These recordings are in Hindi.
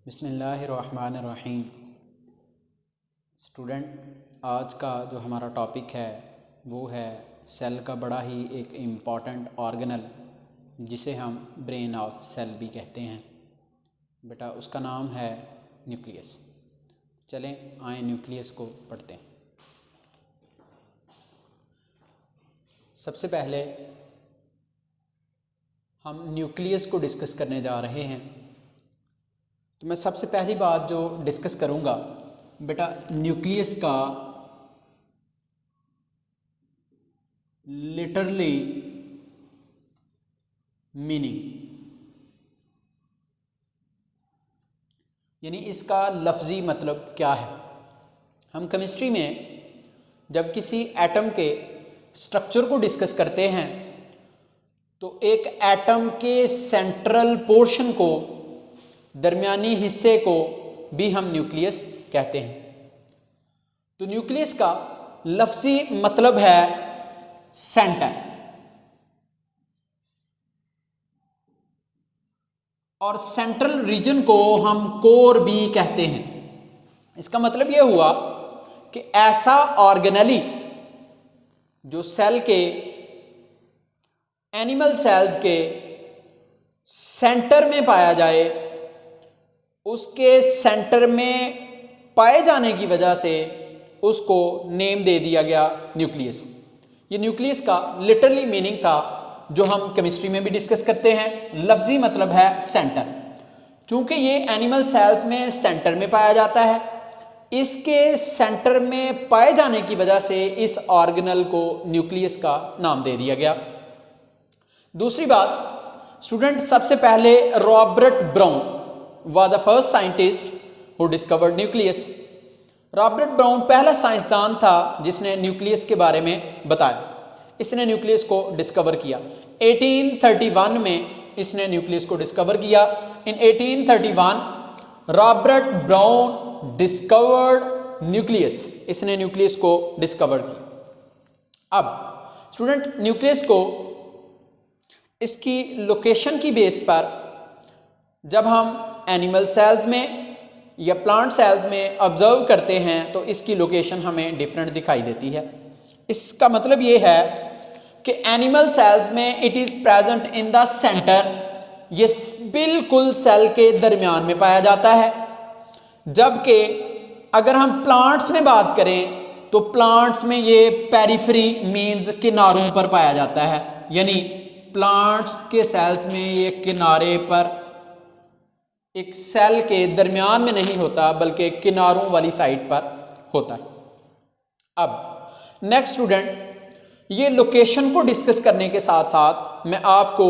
बिस्मिल्लाहिर्रहमानिर्रहीम। स्टूडेंट, आज का जो हमारा टॉपिक है वो है सेल का बड़ा ही एक इम्पॉर्टेंट ऑर्गेनल जिसे हम ब्रेन ऑफ सेल भी कहते हैं। बेटा उसका नाम है न्यूक्लियस। चलें आए न्यूक्लियस को पढ़ते हैं। सबसे पहले हम न्यूक्लियस को डिस्कस करने जा रहे हैं। तो मैं सबसे पहली बात जो डिस्कस करूंगा बेटा न्यूक्लियस का लिटरली मीनिंग, यानी इसका लफ्ज़ी मतलब क्या है। हम केमिस्ट्री में जब किसी एटम के स्ट्रक्चर को डिस्कस करते हैं तो एक एटम के सेंट्रल पोर्शन को, दरमियानी हिस्से को भी हम न्यूक्लियस कहते हैं। तो न्यूक्लियस का लफ्ज़ी मतलब है सेंटर, और सेंट्रल रीजन को हम कोर भी कहते हैं। इसका मतलब यह हुआ कि ऐसा ऑर्गेनली जो सेल के, एनिमल सेल्स के सेंटर में पाया जाए, उसके सेंटर में पाए जाने की वजह से उसको नेम दे दिया गया न्यूक्लियस। ये न्यूक्लियस का लिटरली मीनिंग था जो हम केमिस्ट्री में भी डिस्कस करते हैं। लफ्जी मतलब है सेंटर। चूंकि ये एनिमल सेल्स में सेंटर में पाया जाता है, इसके सेंटर में पाए जाने की वजह से इस ऑर्गेनल को न्यूक्लियस का नाम दे दिया गया। दूसरी बात स्टूडेंट, सबसे पहले Robert brown was the first scientist who discovered nucleus। Robert brown पहला साइंसदान था जिसने न्यूक्लियस के बारे में बताया। इसने न्यूक्लियस को डिस्कवर किया 1831 में। इसने न्यूक्लियस को डिस्कवर किया। इन 1831 रॉबर्ट ब्राउन डिस्कवर्ड न्यूक्लियस। इसने न्यूक्लियस को डिस्कवर किया। अब स्टूडेंट, न्यूक्लियस को इसकी लोकेशन की बेस पर जब हम एनिमल सेल्स में या प्लांट सेल्स में ऑब्जर्व करते हैं तो इसकी लोकेशन हमें डिफरेंट दिखाई देती है। इसका मतलब ये है कि एनिमल सेल्स में it is present in the centre, ये बिल्कुल सेल के दरमियान में पाया जाता है। जबकि अगर हम प्लांट्स में बात करें तो प्लांट्स में ये पेरिफेरी मींस किनारों पर पाया जाता है, यानी प्लांट्स के सेल्स में ये किनारे पर, एक सेल के दरमियान में नहीं होता बल्कि किनारों वाली साइड पर होता है। अब नेक्स्ट स्टूडेंट, ये लोकेशन को डिस्कस करने के साथ साथ मैं आपको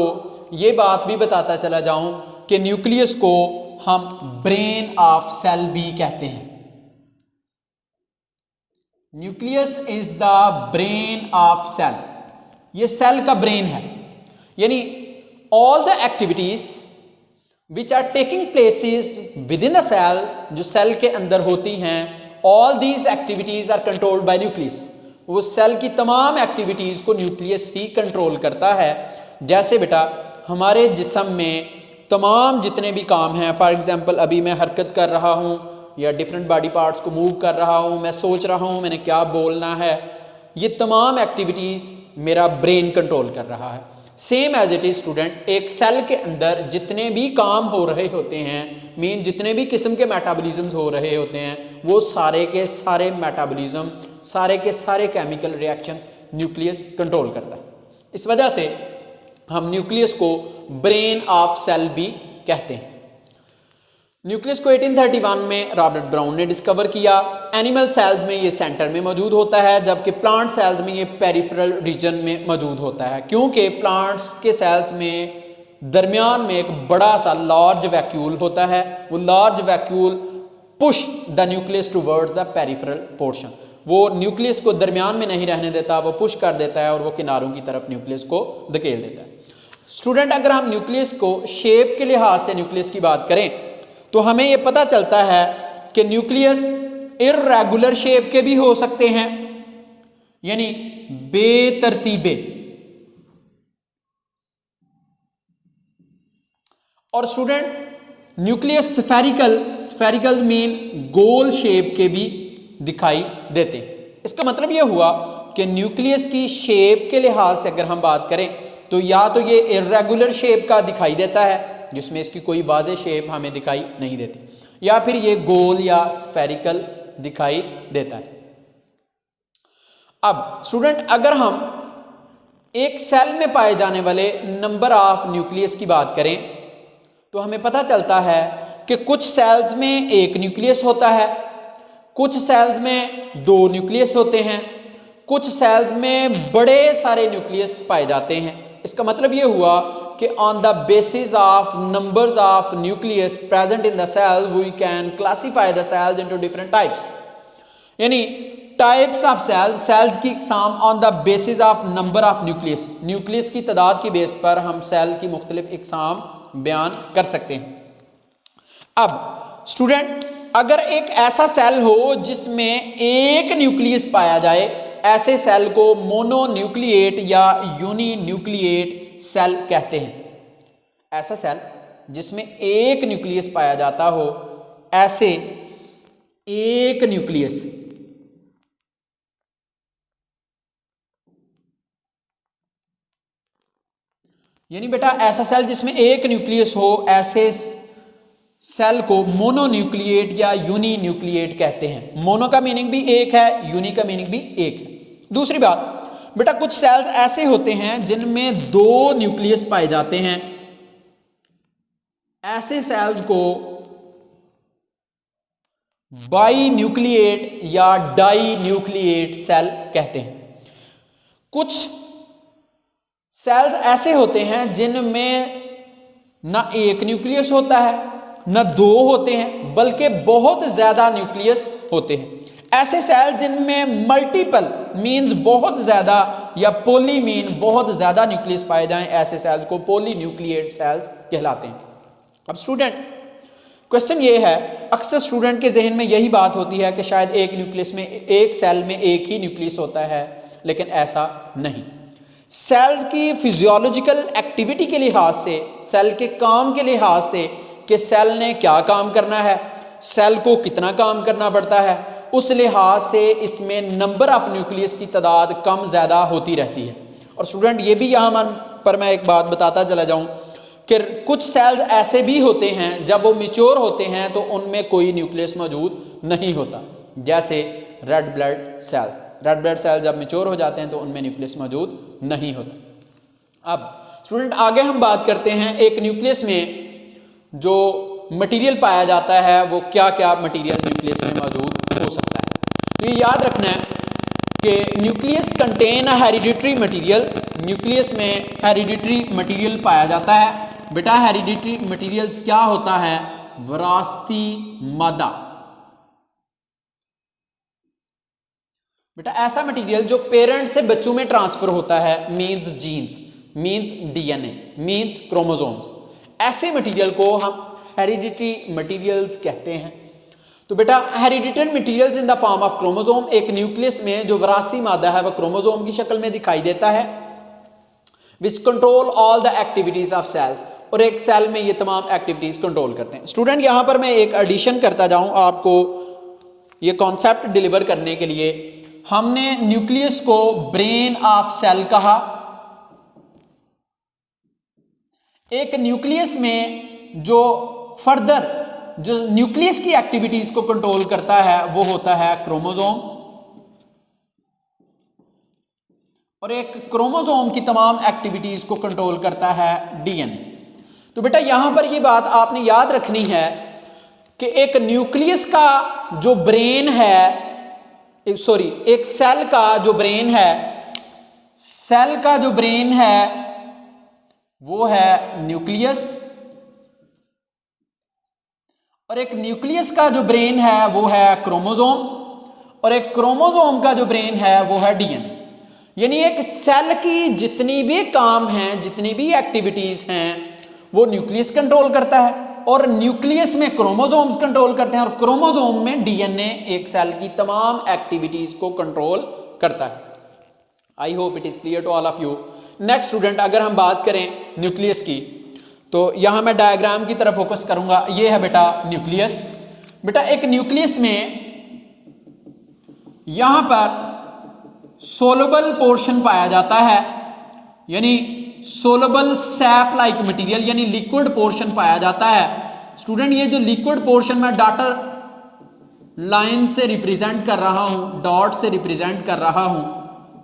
ये बात भी बताता चला जाऊं कि न्यूक्लियस को हम ब्रेन ऑफ सेल भी कहते हैं। Nucleus is the brain of cell. ये सेल का ब्रेन है, यानी all the activities which are taking places within the cell, जो सेल के अंदर होती हैं, all these activities are controlled by nucleus। वो सेल की तमाम एक्टिविटीज को न्यूक्लियस ही कंट्रोल करता है। जैसे बेटा हमारे जिस्म में तमाम जितने भी काम हैं, फॉर एग्जांपल अभी मैं हरकत कर रहा हूँ या डिफरेंट बॉडी पार्ट्स को मूव कर रहा हूँ, मैं सोच रहा हूँ मैंने क्या बोलना है, ये तमाम एक्टिविटीज मेरा ब्रेन कंट्रोल कर रहा है। Same as it is student, एक सेल के अंदर जितने भी काम हो रहे होते हैं, मीन जितने भी किस्म के मेटाबॉलिज्म्स हो रहे होते हैं, वो सारे के सारे मेटाबॉलिज्म, सारे के सारे केमिकल रिएक्शंस न्यूक्लियस कंट्रोल करता है। इस वजह से हम न्यूक्लियस को ब्रेन ऑफ सेल भी कहते हैं। न्यूक्लियस को 1831 में रॉबर्ट ब्राउन ने डिस्कवर किया। एनिमल सेल्स में ये सेंटर में मौजूद होता है, जबकि प्लांट सेल्स में ये पेरिफेरल रीजन में मौजूद होता है, क्योंकि प्लांट्स के सेल्स में दरमियान में एक बड़ा सा लार्ज वैक्यूल होता है। वो large vacuole push the nucleus towards the peripheral portion. वो न्यूक्लियस को दरमियान में नहीं रहने देता, वो पुश कर देता है और वो किनारों की तरफ न्यूक्लियस को धकेल देता है। स्टूडेंट, अगर हम न्यूक्लियस को शेप के लिहाज से न्यूक्लियस की बात करें तो हमें यह पता चलता है कि न्यूक्लियस इर्रेगुलर शेप के भी हो सकते हैं, यानी बेतरतीबे, और स्टूडेंट न्यूक्लियस स्फेरिकल मीन गोल शेप के भी दिखाई देते हैं। इसका मतलब यह हुआ कि न्यूक्लियस की शेप के लिहाज से अगर हम बात करें तो या तो ये इर्रेगुलर शेप का दिखाई देता है जिसमें इसकी कोई वाज़ेह शेप हमें दिखाई नहीं देती, या फिर ये गोल या स्फेरिकल दिखाई देता है। अब स्टूडेंट अगर हम एक सेल में पाए जाने वाले नंबर ऑफ न्यूक्लियस की बात करें तो हमें पता चलता है कि कुछ सेल्स में एक न्यूक्लियस होता है, कुछ सेल्स में दो न्यूक्लियस होते हैं, कुछ सेल्स में बड़े सारे न्यूक्लियस पाए जाते हैं। इसका मतलब यह हुआ कि on the basis of numbers of nucleus present in the cell we can classify the cells into different types, यानी टाइप्स ऑफ सेल्स की इकसाम on the basis of number of nucleus की तादाद की बेस पर हम सेल की मुख्तलिफ इकसाम बयान कर सकते हैं। अब स्टूडेंट अगर एक ऐसा सेल हो जिसमें एक न्यूक्लियस पाया जाए, ऐसे सेल को मोनोन्यूक्लिएट या यूनिन्यूक्लिएट सेल कहते हैं। ऐसा सेल जिसमें एक न्यूक्लियस पाया जाता हो, ऐसे एक न्यूक्लियस यानी बेटा ऐसा सेल जिसमें एक न्यूक्लियस हो, ऐसे सेल को मोनोन्यूक्लिएट या यूनिन्यूक्लिएट कहते हैं। मोनो का मीनिंग भी एक है, यूनि का मीनिंग भी एक है। दूसरी बात बेटा कुछ सेल्स ऐसे होते हैं जिनमें दो न्यूक्लियस पाए जाते हैं, ऐसे सेल्स को बाई न्यूक्लिएट या डाई न्यूक्लिएट सेल कहते हैं। कुछ सेल्स ऐसे होते हैं जिनमें ना एक न्यूक्लियस होता है ना दो होते हैं, बल्कि बहुत ज्यादा न्यूक्लियस होते हैं। ऐसे सेल जिनमें मल्टीपल मीन्स बहुत ज्यादा या पॉली मीन बहुत ज्यादा न्यूक्लियस पाए जाएं, ऐसे सेल्स को पॉली न्यूक्लिएट सेल्स कहलाते हैं। अब स्टूडेंट क्वेश्चन ये है, अक्सर स्टूडेंट के जहन में यही बात होती है कि शायद एक न्यूक्लियस में, एक सेल में एक ही न्यूक्लियस होता है, लेकिन ऐसा नहीं। सेल्स की फिजियोलॉजिकल एक्टिविटी के लिहाज से, सेल के काम के लिहाज से कि सेल ने क्या काम करना है, सेल को कितना काम करना पड़ता है, उस लिहाज से इसमें नंबर ऑफ न्यूक्लियस की तादाद कम ज़्यादा होती रहती है। और स्टूडेंट ये भी यहाँ पर मैं एक बात बताता चला जाऊँ कि कुछ सेल्स ऐसे भी होते हैं जब वो मैच्योर होते हैं तो उनमें कोई न्यूक्लियस मौजूद नहीं होता, जैसे रेड ब्लड सेल जब मैच्योर हो जाते हैं तो उनमें न्यूक्लियस मौजूद नहीं होता। अब स्टूडेंट आगे हम बात करते हैं एक न्यूक्लियस में जो मटेरियल पाया जाता है वो क्या क्या मटेरियल न्यूक्लियस में मौजूद हो सकता है। तो ये याद रखना है कि nucleus contain hereditary material, nucleus में हेरिडिटरी मटेरियल पाया जाता है। बेटा हेरिडिटरी मटेरियल्स क्या होता है? विरासती मादा। बेटा ऐसा मटेरियल जो पेरेंट से बच्चों में ट्रांसफर होता है, means genes, means DNA, means chromosomes, ऐसे मटेरियल को हम हेरिडिटरी मटेरियल्स कहते हैं। तो बेटा hereditary materials in the form of chromosome, एक न्यूक्लियस में जो विरासती मादा है वह क्रोमोसोम की शक्ल में दिखाई देता है, which control all the activities of cells, और एक सेल में ये तमाम एक्टिविटीज कंट्रोल करते हैं। स्टूडेंट यहां पर मैं एक एडिशन करता जाऊं आपको ये कॉन्सेप्ट डिलीवर करने के लिए। हमने न्यूक्लियस को ब्रेन ऑफ सेल कहा। एक न्यूक्लियस में जो फर्दर जो न्यूक्लियस की एक्टिविटीज को कंट्रोल करता है वो होता है क्रोमोसोम, और एक क्रोमोसोम की तमाम एक्टिविटीज को कंट्रोल करता है डीएनए। तो बेटा यहां पर ये बात आपने याद रखनी है कि एक न्यूक्लियस का जो ब्रेन है, एक सेल का जो ब्रेन है, सेल का जो ब्रेन है वो है न्यूक्लियस, और एक न्यूक्लियस का जो ब्रेन है वो है क्रोमोसोम, और एक क्रोमोसोम का जो ब्रेन है वो है डीएनए। यानी एक सेल की जितनी भी काम हैं, जितनी भी एक्टिविटीज हैं, वो न्यूक्लियस कंट्रोल करता है, और न्यूक्लियस में क्रोमोसोम्स कंट्रोल करते हैं, और क्रोमोसोम में डीएनए एक सेल की तमाम एक्टिविटीज को कंट्रोल करता है। I hope it is clear to all of you. Next student अगर हम बात करें न्यूक्लियस की, तो यहां मैं डायग्राम की तरफ फोकस करूंगा। ये है बेटा न्यूक्लियस। बेटा एक न्यूक्लियस में यहां पर सोलबल पोर्शन पाया जाता है, यानी सोलबल सैप लाइक मटेरियल, यानी लिक्विड पोर्शन पाया जाता है। स्टूडेंट ये जो लिक्विड पोर्शन मैं डॉटर लाइन से रिप्रेजेंट कर रहा हूं, डॉट से रिप्रेजेंट कर रहा हूं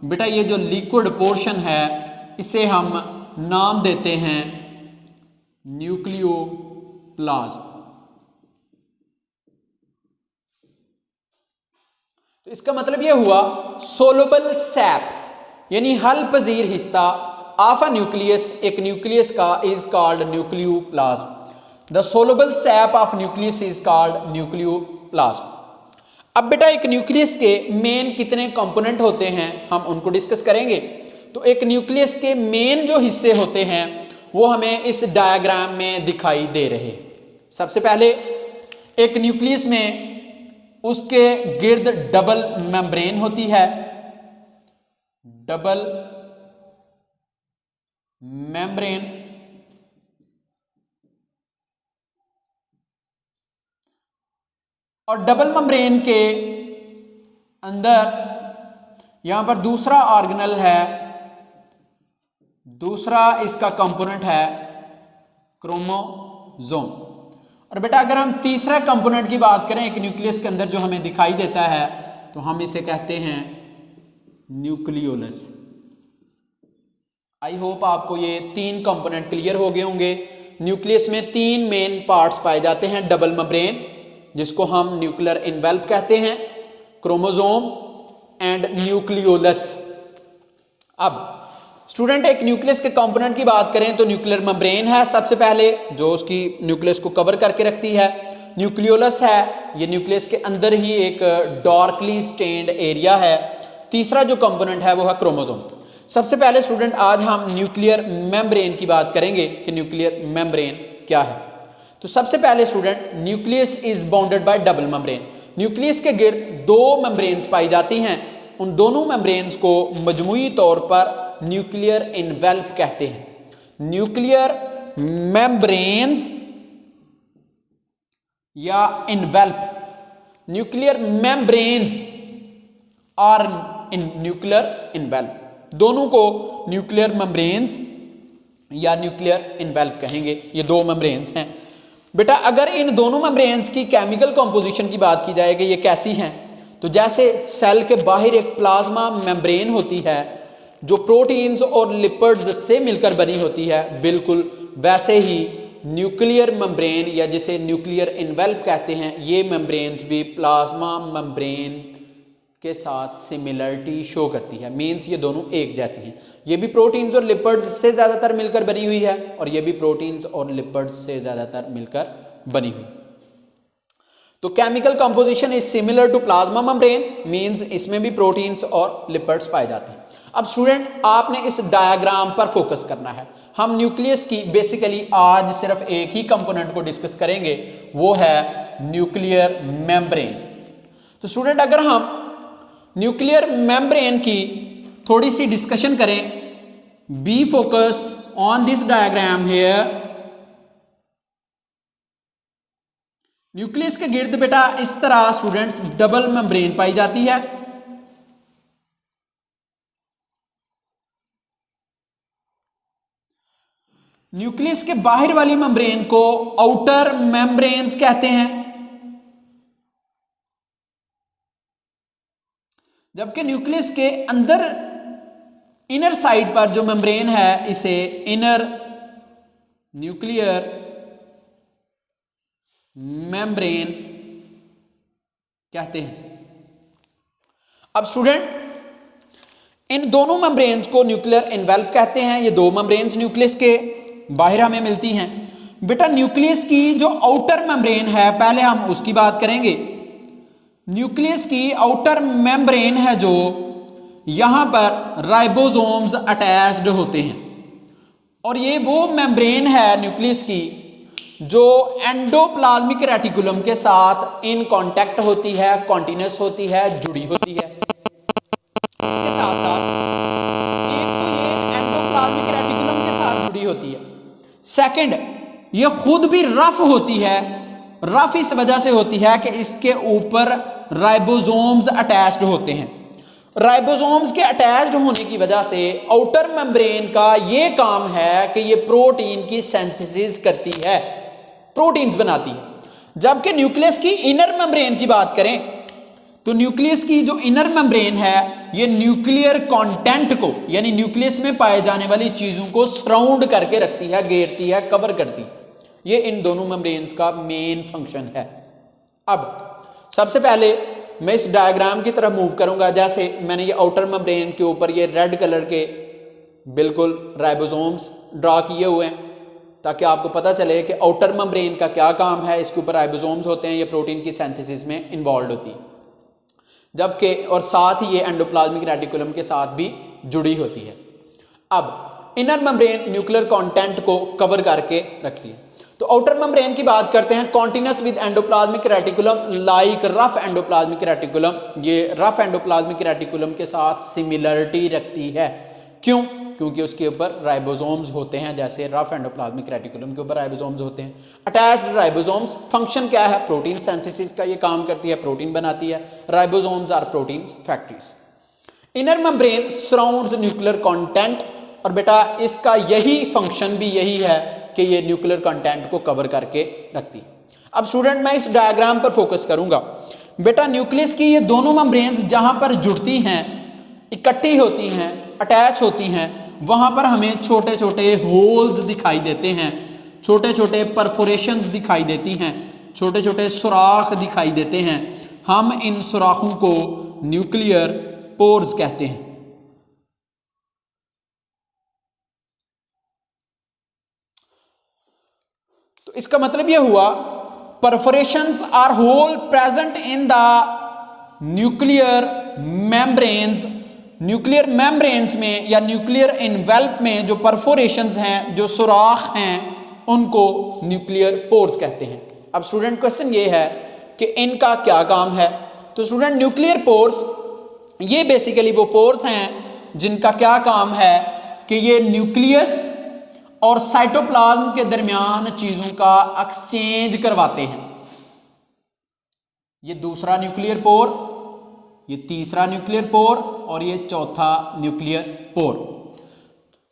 बेटा, ये जो लिक्विड पोर्शन है इसे हम नाम देते हैं न्यूक्लियोप्लाज्म। तो इसका मतलब यह हुआ सोलबल सैप यानी हल पजीर हिस्सा ऑफ अ न्यूक्लियस, एक न्यूक्लियस का is called nucleoplasm. The soluble SAP of nucleus is called nucleoplasm. अब बेटा एक न्यूक्लियस के मेन कितने कंपोनेंट होते हैं हम उनको डिस्कस करेंगे। तो एक न्यूक्लियस के मेन जो हिस्से होते हैं वो हमें इस डायग्राम में दिखाई दे रहे हैं। सबसे पहले एक न्यूक्लियस में उसके गिर्द डबल मेम्ब्रेन होती है, डबल मेम्ब्रेन। और डबल मेम्ब्रेन के अंदर यहां पर दूसरा ऑर्गेनल है, दूसरा इसका कंपोनेंट है क्रोमोसोम। और बेटा अगर हम तीसरा कंपोनेंट की बात करें एक न्यूक्लियस के अंदर जो हमें दिखाई देता है तो हम इसे कहते हैं न्यूक्लियोलस। आई होप आपको ये तीन कंपोनेंट क्लियर हो गए होंगे। न्यूक्लियस में तीन मेन पार्ट्स पाए जाते हैं, डबल मेम्ब्रेन जिसको हम न्यूक्लियर इनवेल्प कहते हैं, क्रोमोसोम एंड न्यूक्लियोलस। अब स्टूडेंट एक न्यूक्लियस के कंपोनेंट की बात करें तो न्यूक्लियर मेम्ब्रेन है सबसे पहले जो उसकी न्यूक्लियस को कवर करके रखती है, न्यूक्लियोलस है ये न्यूक्लियस के अंदर ही एक डार्कली स्टेन्ड एरिया है, तीसरा जो कंपोनेंट है वो है क्रोमोसोम। सबसे पहले स्टूडेंट आज हम न्यूक्लियर मेम्ब्रेन की बात करेंगे कि न्यूक्लियर मेम्ब्रेन क्या है। तो सबसे पहले student nucleus is bounded by double membrane. Nucleus के गिर्द दो मेम्ब्रेन्स पाई जाती हैं, उन दोनों मेम्ब्रेन्स को मजमूई तौर पर न्यूक्लियर इनवेल्प कहते हैं। न्यूक्लियर मेम्ब्रेन्स या इनवेल्प, न्यूक्लियर मेम्ब्रेन्स और न्यूक्लियर इनवेल्प, दोनों को न्यूक्लियर मेम्ब्रेन्स या न्यूक्लियर इनवेल्प कहेंगे। ये दो मेम्ब्रेन्स हैं बेटा। अगर इन दोनों मेम्ब्रेन्स की केमिकल कंपोजिशन की बात की जाए कि ये कैसी हैं, तो जैसे सेल के बाहर एक प्लाज्मा मेम्ब्रेन होती है जो प्रोटीन्स और लिपिड्स से मिलकर बनी होती है, बिल्कुल वैसे ही न्यूक्लियर मेम्ब्रेन या जिसे न्यूक्लियर इनवेल्प कहते हैं ये मेम्ब्रेन्स भी प्लाज्मा मेम्ब्रेन के साथ सिमिलरिटी शो करती है। मींस ये दोनों एक जैसी हैं, ये भी प्रोटीन्स और लिपिड्स से ज्यादातर मिलकर बनी हुई है और ये भी प्रोटीन्स और लिपिड्स से ज्यादातर मिलकर बनी हुई। तो chemical composition is similar to plasma membrane, means इसमें भी प्रोटीन्स और लिपिड्स पाए जाते हैं। अब स्टूडेंट आपने इस डायग्राम पर फोकस करना है। हम न्यूक्लियस की बेसिकली आज सिर्फ एक ही कंपोनेंट को डिस्कस करेंगे, वो है न्यूक्लियर मेम्ब्रेन। तो स्टूडेंट अगर हम न्यूक्लियर मेम्ब्रेन की थोड़ी सी डिस्कशन करें, B focus on this diagram here. Nucleus के गिर्द बेटा इस तरह स्टूडेंट्स डबल मेम्ब्रेन पाई जाती है। न्यूक्लियस के बाहर वाली मेम्ब्रेन को आउटर मेम्ब्रेन्स कहते हैं, जबकि न्यूक्लियस के अंदर इनर साइड पर जो मेम्ब्रेन है इसे इनर न्यूक्लियर मेम्ब्रेन कहते हैं। अब स्टूडेंट इन दोनों मेम्ब्रेन्स को न्यूक्लियर इनवेल्प कहते हैं। ये दो मेम्ब्रेन्स न्यूक्लियस के बाहर हमें मिलती हैं। बेटा न्यूक्लियस की जो आउटर मेम्ब्रेन है पहले हम उसकी बात करेंगे। न्यूक्लियस की आउटर मेम्ब्रेन है जो यहां पर राइबोसोम्स अटैच्ड होते हैं और ये वो मेम्ब्रेन है न्यूक्लियस की जो एंडोप्लाज्मिक रेटिकुलम के साथ इन कांटेक्ट होती है, कॉन्टिन्यूस होती है, जुड़ी होती है। इसके साथ साथ एक तो ये एंडोप्लाज्मिक रेटिकुलम के साथ जुड़ी होती है, सेकंड ये खुद भी रफ होती है। रफ इस वजह से होती है कि इसके ऊपर राइबोसोम्स अटैच्ड होते हैं। राइबोसोम्स के अटैच्ड होने की वजह से आउटर मेम्ब्रेन का ये काम है कि ये प्रोटीन की सिंथेसिस करती है, प्रोटीन्स बनाती है। जबकि न्यूक्लियस की इनर मेम्ब्रेन की बात करें तो न्यूक्लियस की जो इनर मेम्ब्रेन है ये न्यूक्लियर कंटेंट को, यानी न्यूक्लियस में पाए जाने वाली चीजों को सराउंड करके रखती है, घेरती है, कवर करती है। ये इन दोनों मेम्ब्रेन्स का मेन फंक्शन है। अब सबसे पहले मैं इस डायग्राम की तरफ मूव करूंगा। जैसे मैंने ये आउटर मेम्ब्रेन के ऊपर ये रेड कलर के बिल्कुल राइबोसोम्स ड्रा किए हुए हैं ताकि आपको पता चले कि आउटर मेम्ब्रेन का क्या काम है। इसके ऊपर राइबोसोम्स होते हैं, ये प्रोटीन की सिंथेसिस में इन्वॉल्व होती है। जबकि और साथ ही ये एंडोप्लाज्मिक रेटिकुलम के साथ भी जुड़ी होती है। अब इनर मेम्ब्रेन न्यूक्लियर कंटेंट को कवर करके रखती है। तो आउटर मेम्ब्रेन की बात करते हैं, continuous with endoplasmic reticulum like rough endoplasmic reticulum. ये रफ एंडोप्लाज्मिक रेटिकुलम के साथ सिमिलरिटी रखती है। क्यों? क्योंकि उसके ऊपर राइबोसोम्स होते हैं, जैसे रफ एंडोप्लाज्मिक रेटिकुलम के ऊपर राइबोसोम्स होते हैं। अटैच्ड राइबोसोम्स फंक्शन क्या है? प्रोटीन सिंथेसिस का ये काम करती है, प्रोटीन बनाती है। Ribosomes are protein factories. Inner membrane surrounds nuclear content, और बेटा इसका यही फंक्शन भी यही है कि ये न्यूक्लियर कंटेंट को कवर करके रखती है। अब स्टूडेंट मैं इस डायग्राम पर फोकस करूंगा। बेटा न्यूक्लियस की ये दोनों मेम्ब्रेन्स जहां पर जुड़ती हैं, इकट्ठी होती हैं, अटैच होती हैं, वहां पर हमें छोटे छोटे होल्स दिखाई देते हैं, छोटे छोटे परफोरेशंस दिखाई देती हैं, छोटे छोटे सुराख दिखाई देते हैं। हम इन सुराखों को न्यूक्लियर पोर्स कहते हैं। तो इसका मतलब यह हुआ perforations are hole present in the nuclear membranes. Nuclear membranes में या न्यूक्लियर इनवेल्प में जो परफोरेशंस हैं, जो सुराख हैं, उनको न्यूक्लियर पोर्स कहते हैं। अब स्टूडेंट क्वेश्चन ये है कि इनका क्या काम है? तो स्टूडेंट न्यूक्लियर पोर्स ये बेसिकली वो पोर्स हैं जिनका क्या काम है कि ये न्यूक्लियस और साइटोप्लाज्म के दरमियान चीजों का एक्सचेंज करवाते हैं। ये दूसरा न्यूक्लियर पोर, ये तीसरा न्यूक्लियर पोर और ये चौथा न्यूक्लियर पोर।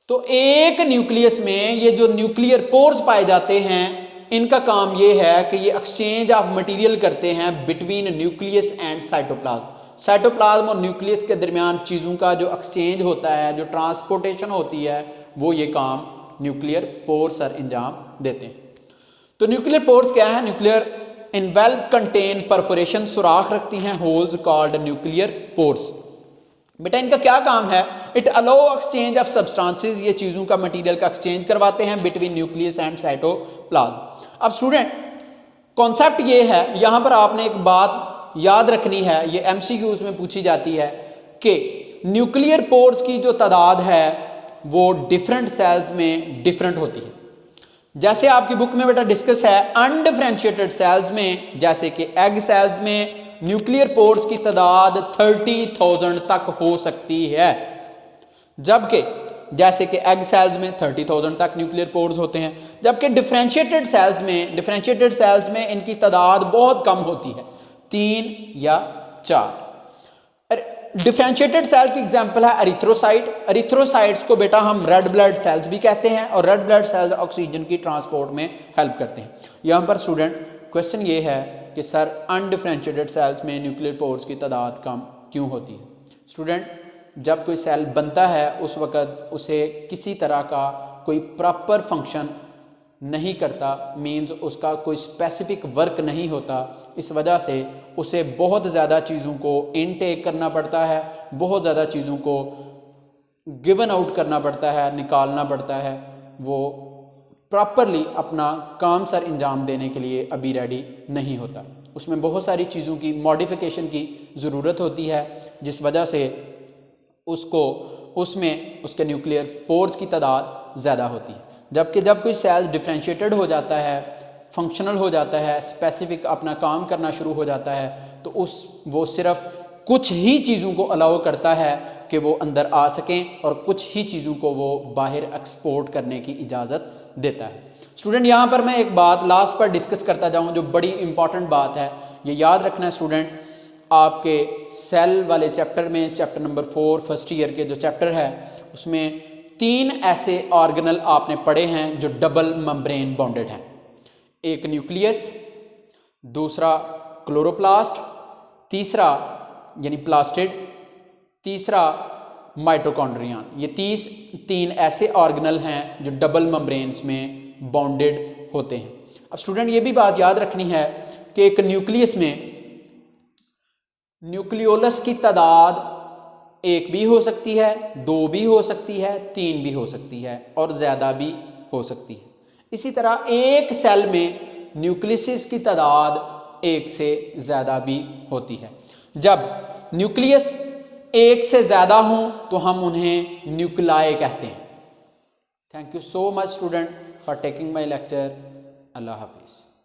तो एक न्यूक्लियस में ये जो न्यूक्लियर पोर्स पाए जाते हैं, इनका काम ये है कि ये एक्सचेंज ऑफ मटेरियल करते हैं between nucleus and cytoplasm. Cytoplasm और न्यूक्लियस के दरमियान चीजों का जो एक्सचेंज होता है, जो ट्रांसपोर्टेशन होती है, वो ये काम न्यूक्लियर पोर्स सर अंजाम देते हैं। तो न्यूक्लियर पोर्स क्या है? न्यूक्लियर इनवेल्प कंटेन परफोरेशन, सुराख रखती हैं, होल्स कॉल्ड न्यूक्लियर पोर्स। बेटा इनका क्या काम है? It allow exchange of substances, ये चीजों का मटेरियल का एक्सचेंज करवाते हैं बिटवीन न्यूक्लियस एंड साइटोप्लाज्म। अब स्टूडेंट कॉन्सेप्ट ये है, यहां पर आपने एक बात याद रखनी है, ये एमसीक्यूज में पूछी जाती है कि न्यूक्लियर पोर्स की जो तादाद है वो डिफरेंट सेल्स में डिफरेंट होती है। जैसे आपकी बुक में बेटा डिस्कस है, अनडिफरेंशिएटेड सेल्स में जैसे कि एग सेल्स में न्यूक्लियर पोर्स की तादाद 30,000 तक हो सकती है, जबकि जैसे कि एग सेल्स में 30,000 तक न्यूक्लियर पोर्स होते हैं। जबकि डिफरेंशिएटेड सेल्स में इनकी तादाद बहुत कम होती है, 3 या 4। डिफरेंशिएटेड सेल की एग्जांपल है एरिथ्रोसाइट। एरिथ्रोसाइट्स को बेटा हम रेड ब्लड सेल्स भी कहते हैं, और रेड ब्लड सेल्स ऑक्सीजन की ट्रांसपोर्ट में हेल्प करते हैं। यहाँ पर स्टूडेंट क्वेश्चन ये है कि सर अनडिफरेंशिएटेड सेल्स में न्यूक्लियर पोर्स की तादाद कम क्यों होती है? स्टूडेंट जब कोई सेल बनता है उस वक़्त उसे किसी तरह का कोई प्रॉपर फंक्शन नहीं करता, मीन्स उसका कोई स्पेसिफिक वर्क नहीं होता। इस वजह से उसे बहुत ज़्यादा चीज़ों को इनटेक करना पड़ता है, बहुत ज़्यादा चीज़ों को गिवन आउट करना पड़ता है, निकालना पड़ता है। वो प्रॉपरली अपना काम सर अंजाम देने के लिए अभी रेडी नहीं होता। उसमें बहुत सारी चीज़ों की मॉडिफिकेशन की ज़रूरत होती है, जिस वजह से उसमें उसके न्यूक्लियर पोर्स की तादाद ज़्यादा होती है। जबकि जब कोई सेल डिफरेंशिएटेड हो जाता है, फंक्शनल हो जाता है, स्पेसिफिक अपना काम करना शुरू हो जाता है, तो वो सिर्फ कुछ ही चीज़ों को अलाउ करता है कि वो अंदर आ सकें, और कुछ ही चीज़ों को वो बाहर एक्सपोर्ट करने की इजाज़त देता है। स्टूडेंट यहाँ पर मैं एक बात लास्ट पर डिस्कस करता जाऊँ जो बड़ी इंपॉर्टेंट बात है, ये याद रखना है स्टूडेंट, आपके सेल वाले चैप्टर में, चैप्टर नंबर 4 फर्स्ट ईयर के जो चैप्टर है उसमें 3 ऐसे ऑर्गेनल आपने पढ़े हैं जो डबल मेम्ब्रेन बॉन्डेड हैं। एक न्यूक्लियस, दूसरा क्लोरोप्लास्ट, तीसरा यानी प्लास्टिड, तीसरा माइटोकॉन्ड्रिया। ये 3 ऐसे ऑर्गेनल हैं जो डबल मेम्ब्रेन्स में बॉन्डेड होते हैं। अब स्टूडेंट ये भी बात याद रखनी है कि एक न्यूक्लियस में न्यूक्लियोलस की तादाद 1 भी हो सकती है, 2 भी हो सकती है, 3 भी हो सकती है और ज़्यादा भी हो सकती है। इसी तरह एक सेल में न्यूक्लियस की तादाद 1 से ज़्यादा भी होती है। जब न्यूक्लियस 1 से ज़्यादा हों तो हम उन्हें न्यूक्लियाई कहते हैं। Thank you so much student for taking my lecture. अल्लाह हाफिज़।